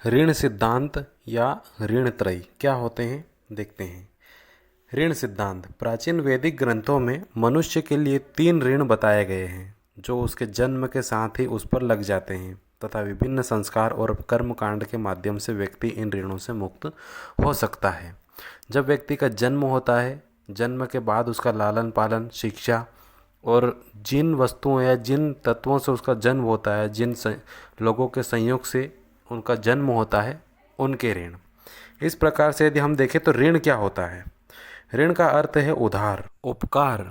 ऋण सिद्धांत या ऋण त्रयी क्या होते हैं, देखते हैं। ऋण सिद्धांत प्राचीन वैदिक ग्रंथों में मनुष्य के लिए 3 ऋण बताए गए हैं जो उसके जन्म के साथ ही उस पर लग जाते हैं तथा विभिन्न संस्कार और कर्मकांड के माध्यम से व्यक्ति इन ऋणों से मुक्त हो सकता है। जब व्यक्ति का जन्म होता है, जन्म के बाद उसका लालन पालन, शिक्षा और जिन वस्तुओं या जिन तत्वों से उसका जन्म होता है, लोगों के संयोग से उनका जन्म होता है, उनके ऋण। इस प्रकार से यदि हम देखें तो ऋण क्या होता है। ऋण का अर्थ है उधार, उपकार।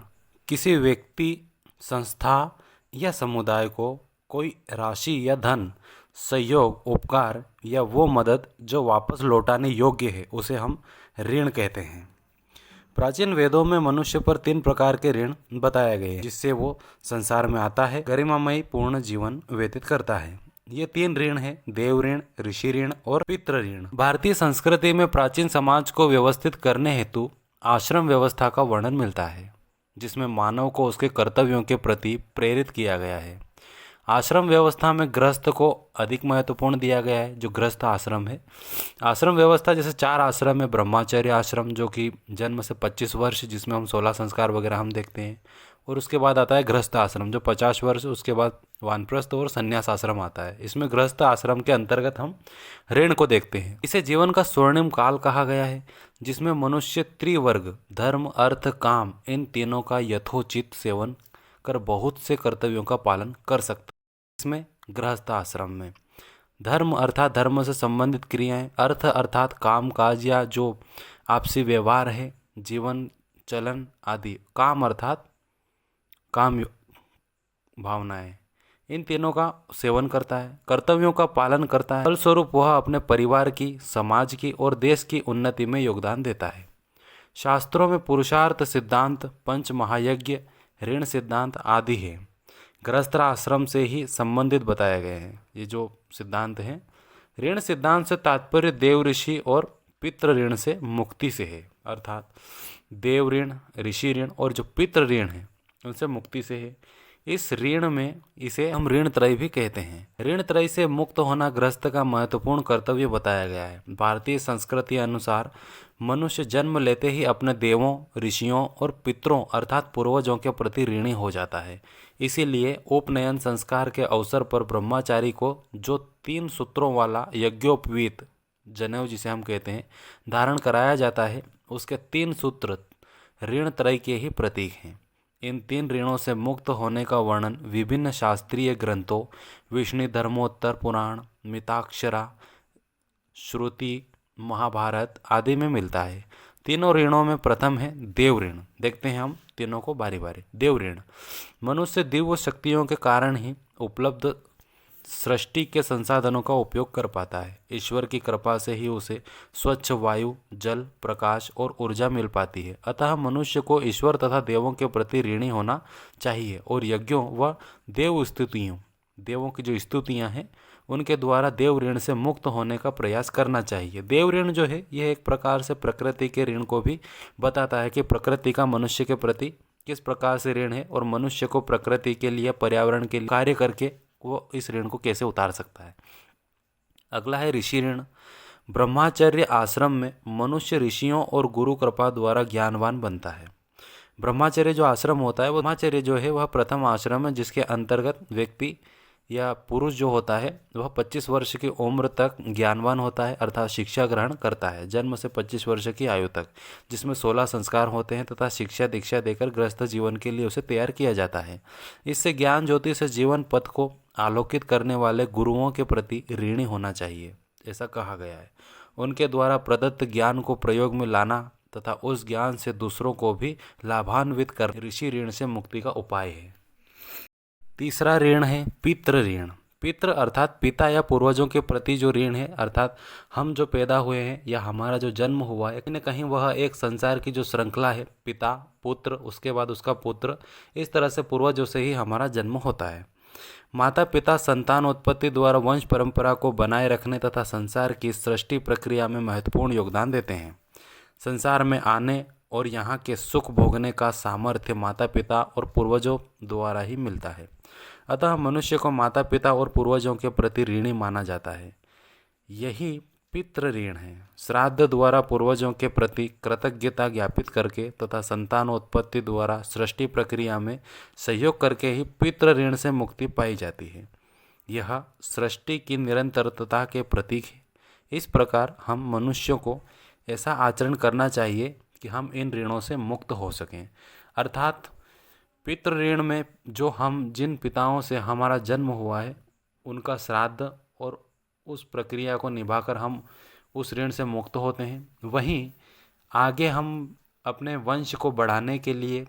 किसी व्यक्ति, संस्था या समुदाय को कोई राशि या धन, सहयोग, उपकार या वो मदद जो वापस लौटाने योग्य है, उसे हम ऋण कहते हैं। प्राचीन वेदों में मनुष्य पर 3 प्रकार के ऋण बताए गए हैं जिससे वो संसार में आता है, गरिमामयी पूर्ण जीवन व्यतीत करता है। ये 3 ऋण हैं: देव ऋण, ऋषि ऋण और पितृ ऋण। भारतीय संस्कृति में प्राचीन समाज को व्यवस्थित करने हेतु आश्रम व्यवस्था का वर्णन मिलता है जिसमें मानव को उसके कर्तव्यों के प्रति प्रेरित किया गया है। आश्रम व्यवस्था में गृहस्थ को अधिक महत्वपूर्ण दिया गया है, जो गृहस्थ आश्रम है। आश्रम व्यवस्था जैसे 4 आश्रम है। ब्रह्मचर्य आश्रम जो कि जन्म से 25 वर्ष, जिसमें हम 16 संस्कार वगैरह हम देखते हैं, और उसके बाद आता है गृहस्थ आश्रम जो 50 वर्ष, उसके बाद वानप्रस्थ और संन्यास आश्रम आता है। इसमें गृहस्थ आश्रम के अंतर्गत हम ऋण को देखते हैं। इसे जीवन का स्वर्णिम काल कहा गया है जिसमें मनुष्य त्रिवर्ग धर्म, अर्थ, काम, इन तीनों का यथोचित सेवन कर बहुत से कर्तव्यों का पालन कर सकता है। इसमें गृहस्थ आश्रम में धर्म अर्थात धर्म से संबंधित क्रियाएं, अर्थ अर्थात काम काज या जो आपसी व्यवहार है, जीवन चलन आदि, काम अर्थात काम भावनाएं, इन तीनों का सेवन करता है, कर्तव्यों का पालन करता है। फलस्वरूप वह अपने परिवार की, समाज की और देश की उन्नति में योगदान देता है। शास्त्रों में पुरुषार्थ सिद्धांत, पंच महायज्ञ, ऋण सिद्धांत आदि है गृहस्थ आश्रम से ही संबंधित बताए गए हैं। ये जो सिद्धांत हैं, ऋण सिद्धांत से तात्पर्य देव, ऋषि और पितृ ऋण से मुक्ति से है, अर्थात देव ऋण, ऋषि ऋण और जो पितृ ऋण है उनसे मुक्ति से है। इस ऋण में इसे हम ऋण त्रय भी कहते हैं। ऋण त्रय से मुक्त होना गृहस्थ का महत्वपूर्ण कर्तव्य बताया गया है। भारतीय संस्कृति अनुसार मनुष्य जन्म लेते ही अपने देवों, ऋषियों और पितरों अर्थात पूर्वजों के प्रति ऋणी हो जाता है। इसीलिए उपनयन संस्कार के अवसर पर ब्रह्मचारी को जो 3 सूत्रों वाला यज्ञोपवीत जनेऊ, जिसे हम कहते हैं, धारण कराया जाता है, उसके 3 सूत्र ऋण त्रय के ही प्रतीक हैं। इन 3 ऋणों से मुक्त होने का वर्णन विभिन्न शास्त्रीय ग्रंथों, विष्णु धर्मोत्तर पुराण, मिताक्षरा, श्रुति, महाभारत आदि में मिलता है। तीनों ऋणों में प्रथम है देव ऋण। देखते हैं हम तीनों को बारी बारी। देव ऋण मनुष्य दिव्य शक्तियों के कारण ही उपलब्ध सृष्टि के संसाधनों का उपयोग कर पाता है। ईश्वर की कृपा से ही उसे स्वच्छ वायु, जल, प्रकाश और ऊर्जा मिल पाती है। अतः मनुष्य को ईश्वर तथा देवों के प्रति ऋणी होना चाहिए और यज्ञों व देव स्तुतियों, देवों की जो स्तुतियाँ हैं, उनके द्वारा देव ऋण से मुक्त होने का प्रयास करना चाहिए। देव ऋण जो है यह एक प्रकार से प्रकृति के ऋण को भी बताता है कि प्रकृति का मनुष्य के प्रति किस प्रकार से ऋण है और मनुष्य को प्रकृति के लिए, पर्यावरण के लिए कार्य करके वो इस ऋण को कैसे उतार सकता है। अगला है ऋषि ऋण। ब्रह्मचर्य आश्रम में मनुष्य ऋषियों और गुरु कृपा द्वारा ज्ञानवान बनता है। ब्रह्मचर्य जो आश्रम होता है, वो ब्रह्मचर्य जो है वह प्रथम आश्रम है जिसके अंतर्गत व्यक्ति या पुरुष जो होता है वह 25 वर्ष की उम्र तक ज्ञानवान होता है, अर्थात शिक्षा ग्रहण करता है, जन्म से 25 वर्ष की आयु तक, जिसमें 16 संस्कार होते हैं तथा शिक्षा दीक्षा देकर गृहस्थ जीवन के लिए उसे तैयार किया जाता है। इससे ज्ञान ज्योति से जीवन पथ को आलोकित करने वाले गुरुओं के प्रति ऋणी होना चाहिए, ऐसा कहा गया है। उनके द्वारा प्रदत्त ज्ञान को प्रयोग में लाना तथा उस ज्ञान से दूसरों को भी लाभान्वित कर ऋषि ऋण से मुक्ति का उपाय है। तीसरा ऋण है पितृ ऋण। पितृ अर्थात पिता या पूर्वजों के प्रति जो ऋण है, अर्थात हम जो पैदा हुए हैं या हमारा जो जन्म हुआ है, कहीं न कहीं वह एक संसार की जो श्रृंखला है, पिता, पुत्र, उसके बाद उसका पुत्र, इस तरह से पूर्वजों से ही हमारा जन्म होता है। माता पिता संतानोत्पत्ति द्वारा वंश परंपरा को बनाए रखने तथा संसार की सृष्टि प्रक्रिया में महत्वपूर्ण योगदान देते हैं। संसार में आने और यहाँ के सुख भोगने का सामर्थ्य माता पिता और पूर्वजों द्वारा ही मिलता है। अतः मनुष्य को माता पिता और पूर्वजों के प्रति ऋणी माना जाता है। यही पितृ ऋण है। श्राद्ध द्वारा पूर्वजों के प्रति कृतज्ञता ज्ञापित करके तथा संतानोत्पत्ति द्वारा सृष्टि प्रक्रिया में सहयोग करके ही पितृ ऋण से मुक्ति पाई जाती है। यह सृष्टि की निरंतरता के प्रतीक है। इस प्रकार हम मनुष्यों को ऐसा आचरण करना चाहिए कि हम इन ऋणों से मुक्त हो सकें। अर्थात पितृ ऋण में जो हम जिन पिताओं से हमारा जन्म हुआ है उनका श्राद्ध और उस प्रक्रिया को निभाकर हम उस ऋण से मुक्त होते हैं। वहीं आगे हम अपने वंश को बढ़ाने के लिए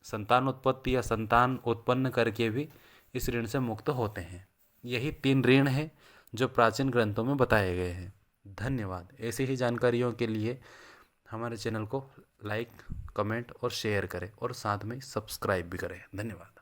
संतान उत्पत्ति या संतान उत्पन्न करके भी इस ऋण से मुक्त होते हैं। यही 3 ऋण हैं जो प्राचीन ग्रंथों में बताए गए हैं। धन्यवाद। ऐसी ही जानकारियों के लिए हमारे चैनल को लाइक, कमेंट और शेयर करें और साथ में सब्सक्राइब भी करें। धन्यवाद।